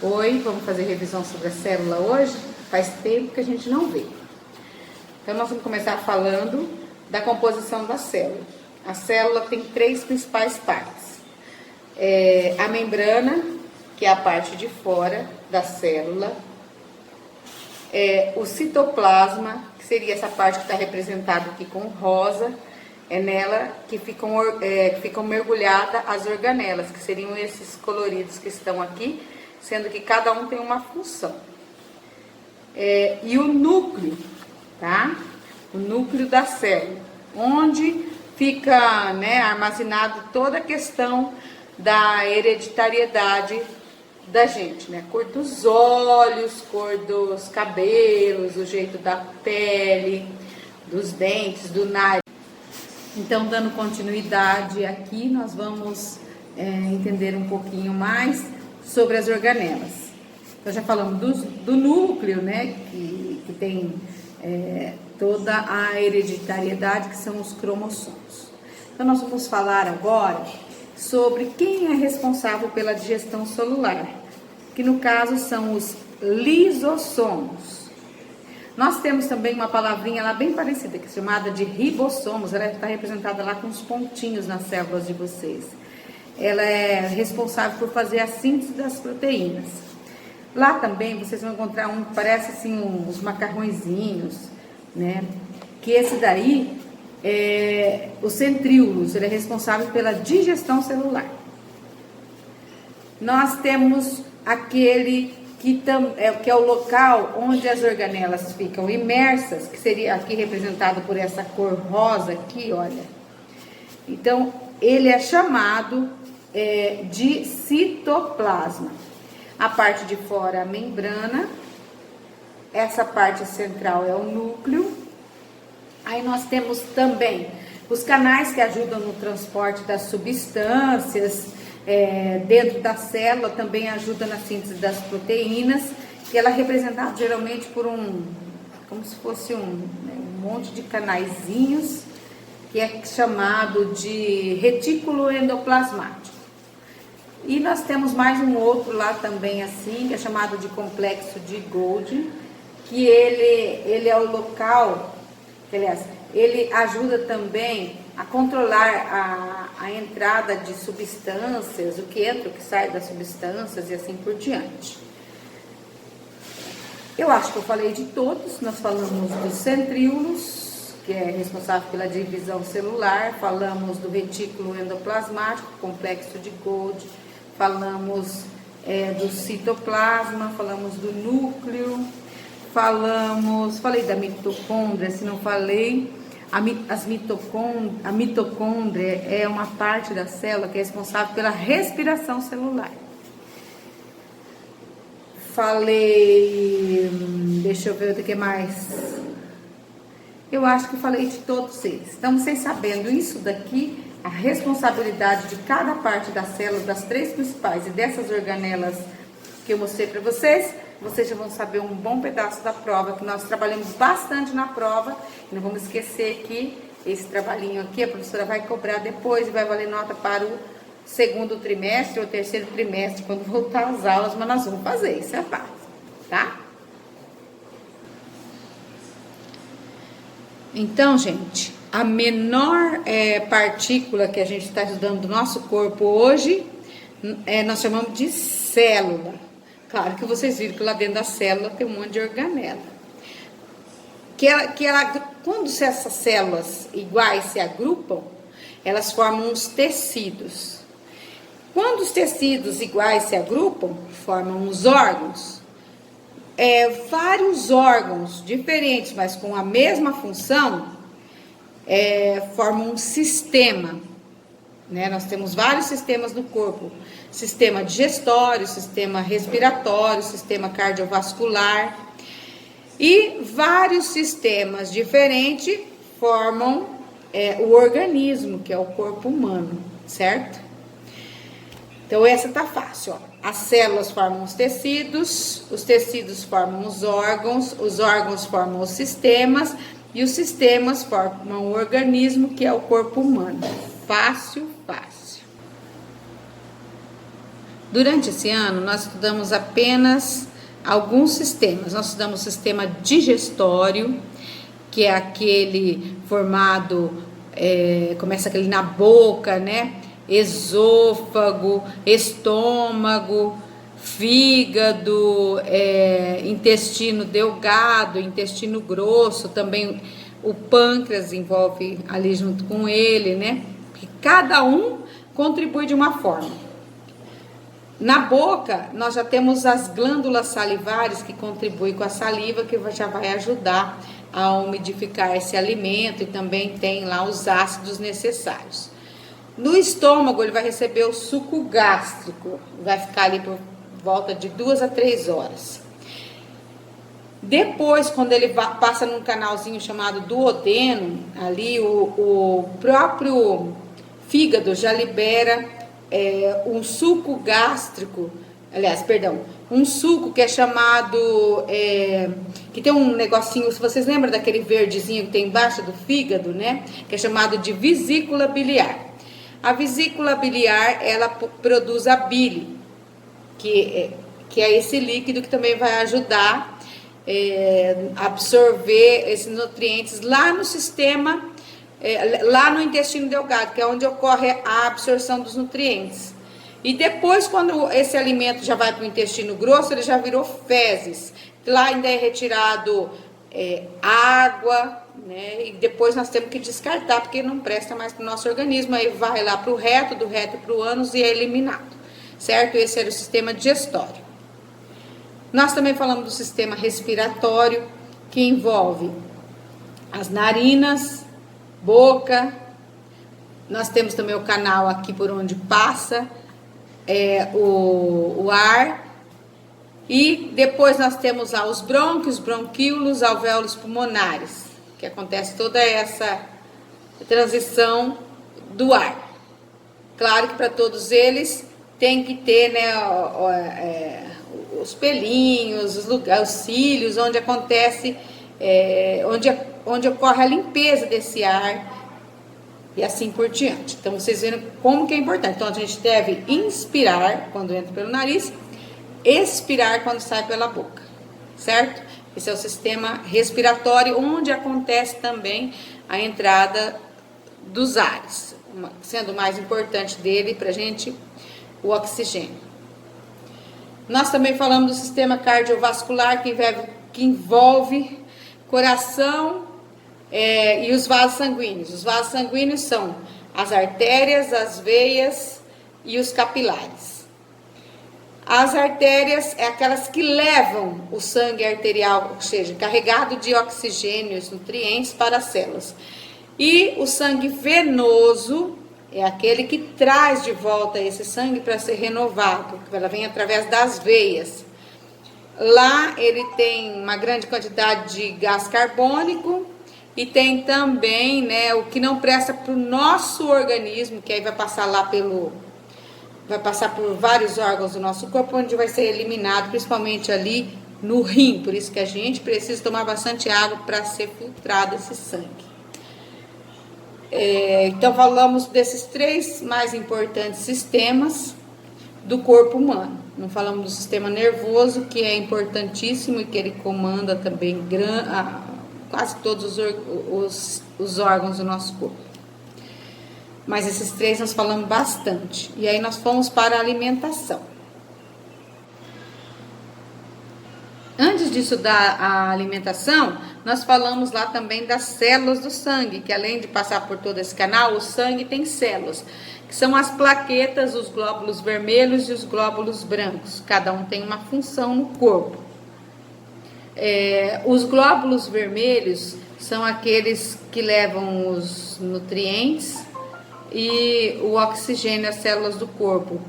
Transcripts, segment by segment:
Oi, vamos fazer revisão sobre a célula hoje? Faz tempo que a gente não vê. Então, nós vamos começar falando da composição da célula. A célula tem três principais partes. A membrana, que é a parte de fora da célula. O citoplasma, que seria essa parte que está representada aqui com rosa. É nela que ficam mergulhadas as organelas, que seriam esses coloridos que estão aqui, sendo que cada um tem uma função. E o núcleo, tá? O núcleo da célula, onde fica, armazenado toda a questão da hereditariedade da gente, né? Cor dos olhos, cor dos cabelos, o jeito da pele, dos dentes, do nariz. Então, dando continuidade aqui, nós vamos entender um pouquinho mais sobre as organelas. Então, já falamos do núcleo, né, que tem toda a hereditariedade, que são os cromossomos. Então, nós vamos falar agora sobre quem é responsável pela digestão celular, que no caso são os lisossomos. Nós temos também uma palavrinha lá bem parecida, que é chamada de ribossomos. Ela está representada lá com os pontinhos nas células de vocês. Ela é responsável por fazer a síntese das proteínas. Lá também vocês vão encontrar um que parece assim uns macarrõezinhos, né? Que esse daí é o centríolos, ele é responsável pela digestão celular. Nós temos aquele que é o local onde as organelas ficam imersas, que seria aqui representado por essa cor rosa aqui, olha. Então, ele é chamado de citoplasma. A parte de fora, a membrana. Essa parte central é o núcleo. Aí nós temos também os canais que ajudam no transporte das substâncias, dentro da célula, também ajuda na síntese das proteínas, que ela é representada geralmente por como se fosse um monte de canaizinhos, que é chamado de retículo endoplasmático. E nós temos mais um outro lá também assim, que é chamado de complexo de Golgi, que ele é o local, aliás, ele ajuda também a controlar a entrada de substâncias, o que entra, o que sai das substâncias e assim por diante. Eu acho que eu falei de todos. Nós falamos dos centríolos, que é responsável pela divisão celular, falamos do retículo endoplasmático, complexo de Golgi, falamos do citoplasma, falamos do núcleo, falei da mitocôndria, se não falei. A mitocôndria é uma parte da célula que é responsável pela respiração celular. Deixa eu ver o que mais. Eu acho que falei de todos eles. Então, vocês sabendo isso daqui, a responsabilidade de cada parte da célula, das três principais e dessas organelas que eu mostrei para vocês já vão saber um bom pedaço da prova, que nós trabalhamos bastante na prova. Não vamos esquecer que esse trabalhinho aqui a professora vai cobrar depois e vai valer nota para o segundo trimestre ou terceiro trimestre, quando voltar às aulas, mas nós vamos fazer, isso é fácil, tá? Então, gente, a menor partícula que a gente está estudando do nosso corpo hoje, nós chamamos de célula. Claro que vocês viram que lá dentro da célula tem um monte de organela. Quando essas células iguais se agrupam, elas formam uns tecidos. Quando os tecidos iguais se agrupam, formam os órgãos. Vários órgãos diferentes, mas com a mesma função, formam um sistema. Nós temos vários sistemas no corpo: sistema digestório, sistema respiratório, sistema cardiovascular, e vários sistemas diferentes formam o organismo, que é o corpo humano, certo? Então essa tá fácil, ó. As células formam os tecidos formam os órgãos formam os sistemas, e os sistemas formam o organismo, que é o corpo humano. Fácil, fácil. Durante esse ano, nós estudamos apenas alguns sistemas. Nós estudamos o sistema digestório, que é aquele formado, começa aquele na boca, né? Esôfago, estômago, fígado, intestino delgado, intestino grosso, também o pâncreas envolve ali junto com ele, né? Que cada um contribui de uma forma. Na boca, nós já temos as glândulas salivares que contribuem com a saliva, que já vai ajudar a umidificar esse alimento, e também tem lá os ácidos necessários. No estômago, ele vai receber o suco gástrico, vai ficar ali por volta de 2 a 3 horas. Depois, quando ele passa num canalzinho chamado duodeno, ali o próprio fígado já libera um suco gástrico, um suco que é chamado, que tem um negocinho, se vocês lembram daquele verdezinho que tem embaixo do fígado, né? Que é chamado de vesícula biliar. A vesícula biliar, ela produz a bile, que é esse líquido que também vai ajudar a absorver esses nutrientes lá no sistema, lá no intestino delgado, que é onde ocorre a absorção dos nutrientes. E depois, quando esse alimento já vai para o intestino grosso, ele já virou fezes. Lá ainda é retirado água, né? E depois nós temos que descartar, porque não presta mais para o nosso organismo. Aí vai lá para o reto, do reto para o ânus e é eliminado, certo? Esse era o sistema digestório. Nós também falamos do sistema respiratório, que envolve as narinas, boca. Nós temos também o canal aqui por onde passa o ar. E depois nós temos lá os brônquios, bronquíolos, alvéolos pulmonares, que acontece toda essa transição do ar. Claro que para todos eles tem que ter, né, os pelinhos, os cílios, onde acontece, onde ocorre a limpeza desse ar e assim por diante. Então vocês viram como que é importante. Então a gente deve inspirar quando entra pelo nariz, expirar quando sai pela boca, certo? Esse é o sistema respiratório, onde acontece também a entrada dos ares, sendo o mais importante dele pra gente o oxigênio. Nós também falamos do sistema cardiovascular, que envolve coração e os vasos sanguíneos. Os vasos sanguíneos são as artérias, as veias e os capilares. As artérias é aquelas que levam o sangue arterial, ou seja, carregado de oxigênio e nutrientes para as células. E o sangue venoso é aquele que traz de volta esse sangue para ser renovado, que ela vem através das veias. Lá ele tem uma grande quantidade de gás carbônico e tem também, né, o que não presta para o nosso organismo, que aí vai passar lá vai passar por vários órgãos do nosso corpo, onde vai ser eliminado, principalmente ali no rim. Por isso que a gente precisa tomar bastante água para ser filtrado esse sangue. Então falamos desses 3 mais importantes sistemas do corpo humano. Não falamos do sistema nervoso, que é importantíssimo e que ele comanda também quase todos os órgãos do nosso corpo. Mas esses 3 nós falamos bastante. E aí nós fomos para a alimentação. Antes de estudar a alimentação, nós falamos lá também das células do sangue, que além de passar por todo esse canal, o sangue tem células, que são as plaquetas, os glóbulos vermelhos e os glóbulos brancos. Cada um tem uma função no corpo. Os glóbulos vermelhos são aqueles que levam os nutrientes e o oxigênio às células do corpo.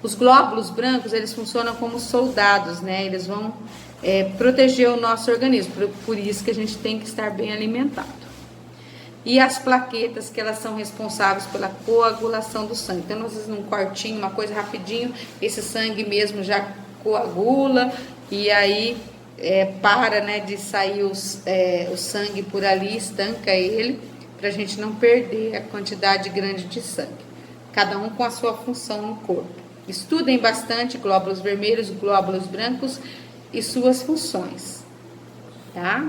Os glóbulos brancos, eles funcionam como soldados, né? Eles vão proteger o nosso organismo, por isso que a gente tem que estar bem alimentado. E as plaquetas, que elas são responsáveis pela coagulação do sangue. Então, às vezes, num cortinho, uma coisa rapidinho, esse sangue mesmo já coagula e aí para, né, de sair o sangue por ali, estanca ele, para a gente não perder a quantidade grande de sangue. Cada um com a sua função no corpo. Estudem bastante glóbulos vermelhos, glóbulos brancos e suas funções, tá?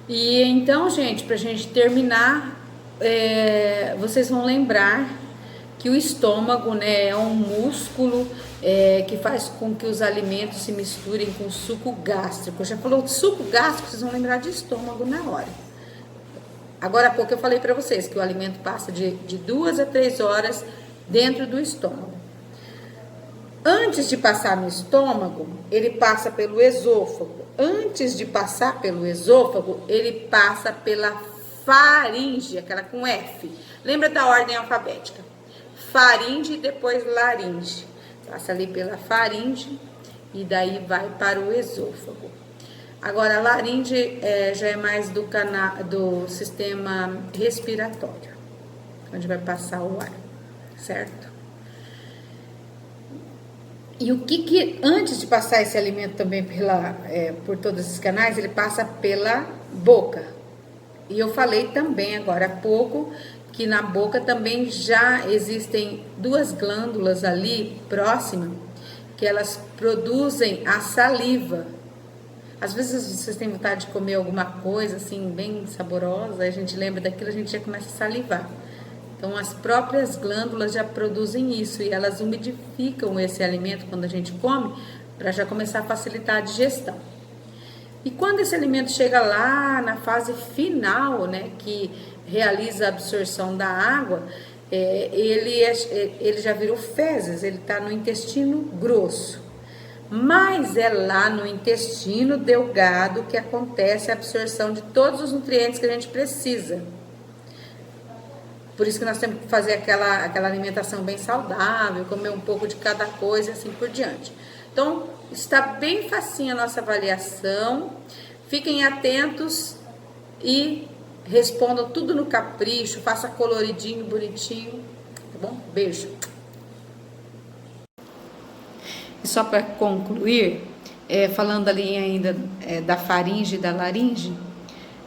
E então, gente, pra gente terminar, vocês vão lembrar que o estômago, né, é um músculo que faz com que os alimentos se misturem com o suco gástrico. Já falou de suco gástrico, vocês vão lembrar de estômago na hora. Agora há pouco eu falei para vocês que o alimento passa de 2 a 3 horas dentro do estômago. Antes de passar no estômago, ele passa pelo esôfago. Antes de passar pelo esôfago, ele passa pela faringe, aquela com F. Lembra da ordem alfabética? Faringe e depois laringe. Passa ali pela faringe e daí vai para o esôfago. Agora, a laringe já é mais do sistema respiratório, onde vai passar o ar, certo? E o que antes de passar esse alimento também por todos esses canais, ele passa pela boca. E eu falei também agora há pouco que na boca também já existem 2 glândulas ali próximas, que elas produzem a saliva. Às vezes vocês têm vontade de comer alguma coisa assim bem saborosa, a gente lembra daquilo, a gente já começa a salivar. Então as próprias glândulas já produzem isso e elas umidificam esse alimento quando a gente come, para já começar a facilitar a digestão. E quando esse alimento chega lá na fase final, né, que realiza a absorção da água, ele já virou fezes, ele está no intestino grosso. Mas é lá no intestino delgado que acontece a absorção de todos os nutrientes que a gente precisa. Por isso que nós temos que fazer aquela alimentação bem saudável, comer um pouco de cada coisa e assim por diante. Então, está bem facinho a nossa avaliação. Fiquem atentos e respondam tudo no capricho, faça coloridinho, bonitinho, tá bom? Beijo. E só para concluir, falando ali ainda da faringe e da laringe,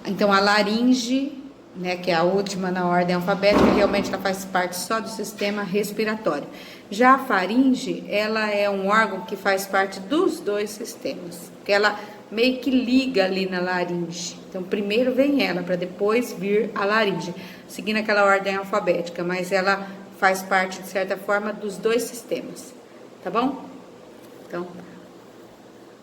então a laringe, né, que é a última na ordem alfabética, realmente ela faz parte só do sistema respiratório. Já a faringe, ela é um órgão que faz parte dos 2 sistemas, que ela meio que liga ali na laringe. Então, primeiro vem ela, para depois vir a laringe, seguindo aquela ordem alfabética, mas ela faz parte, de certa forma, dos 2 sistemas, tá bom? Então,